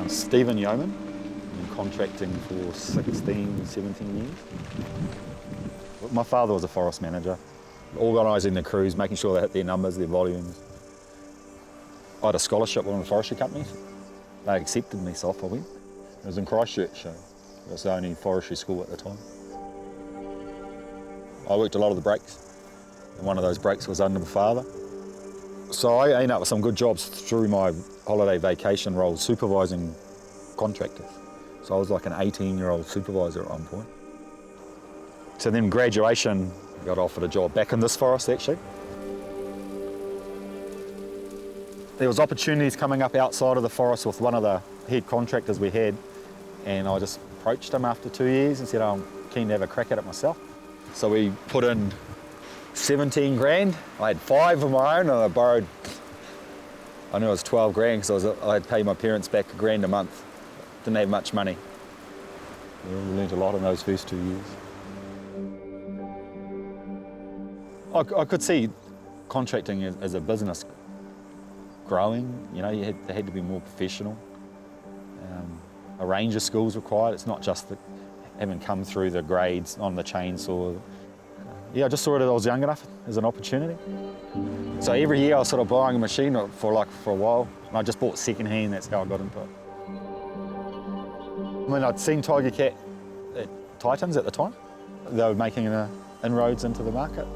Stephen Yeoman. Been contracting for 16, 17 years. My father was a forest manager, organising the crews, making sure they hit their numbers, their volumes. I had a scholarship with one of the forestry companies. They accepted me, so off I went. It was in Christchurch, so it was the only forestry school at the time. I worked a lot of the breaks, and one of those breaks was under my father. So I ended up with some good jobs through my holiday vacation role supervising contractors. So I was like an 18-year-old supervisor at one point. So then graduation, I got offered a job back in this forest actually. There was opportunities coming up outside of the forest with one of the head contractors we had, and I just approached him after 2 years and said, I'm keen to have a crack at it myself. So we put in 17 grand. I had 5 of my own and I borrowed, I knew it was 12 grand because I had paid my parents back $1,000 a month. Didn't have much money. We learned a lot in those first 2 years. I could see contracting as a business growing. You know, they had to be more professional. A range of skills required. It's not just having come through the grades on the chainsaw. Yeah, I just saw it as I was young enough as an opportunity. So every year I was sort of buying a machine for a while, and I just bought second-hand. That's how I got into it. I mean, I'd seen Tiger Cat at Titans at the time. They were making inroads into the market.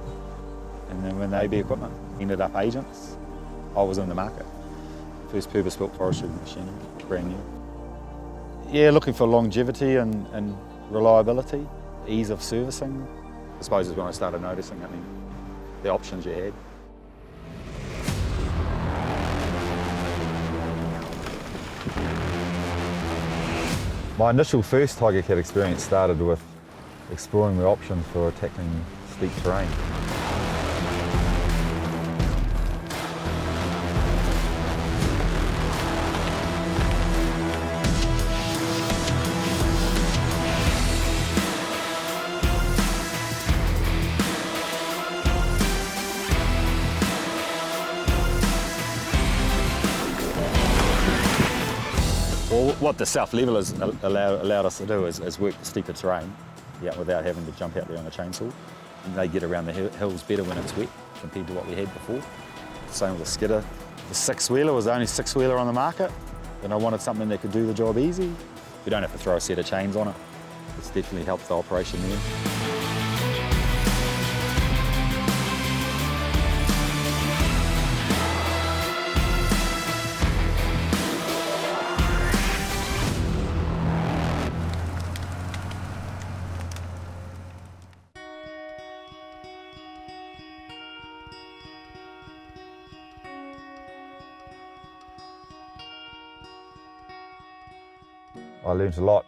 And then when AB Equipment ended up agents, I was in the market. First purpose-built forestry machine, brand new. Yeah, looking for longevity and reliability, ease of servicing. I suppose is when I started noticing, the options you had. My initial first Tiger Cat experience started with exploring the options for tackling steep terrain. Well, what the self-levelers allowed us to do is work the steeper terrain without having to jump out there on a chainsaw. And they get around the hills better when it's wet compared to what we had before. Same with the skidder. The six-wheeler was the only six-wheeler on the market, and I wanted something that could do the job easy. We don't have to throw a set of chains on it. It's definitely helped the operation there. I learned a lot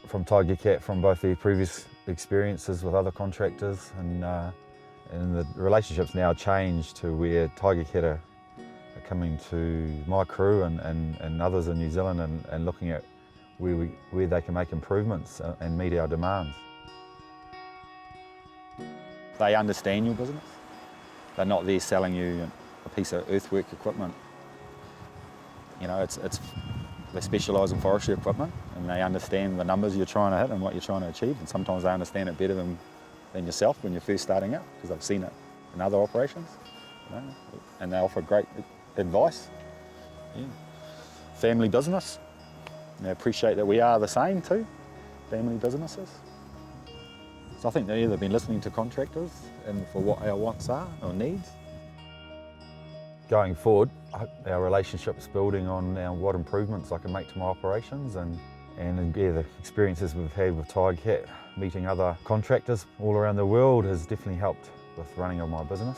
from Tiger Cat from both their previous experiences with other contractors, and the relationships now changed to where Tiger Cat are coming to my crew and others in New Zealand and looking at where they can make improvements and meet our demands. They understand your business. They're not there selling you a piece of earthwork equipment. You know, they specialise in forestry equipment, and they understand the numbers you're trying to hit and what you're trying to achieve, and sometimes they understand it better than yourself when you're first starting out, because they've seen it in other operations, you know, and they offer great advice. Yeah. Family business. They appreciate that we are the same too, family businesses. So I think they've been listening to contractors and for what our wants are or needs. Going forward, our relationship's building on what improvements I can make to my operations, and the experiences we've had with Tiger Cat, meeting other contractors all around the world has definitely helped with running of my business.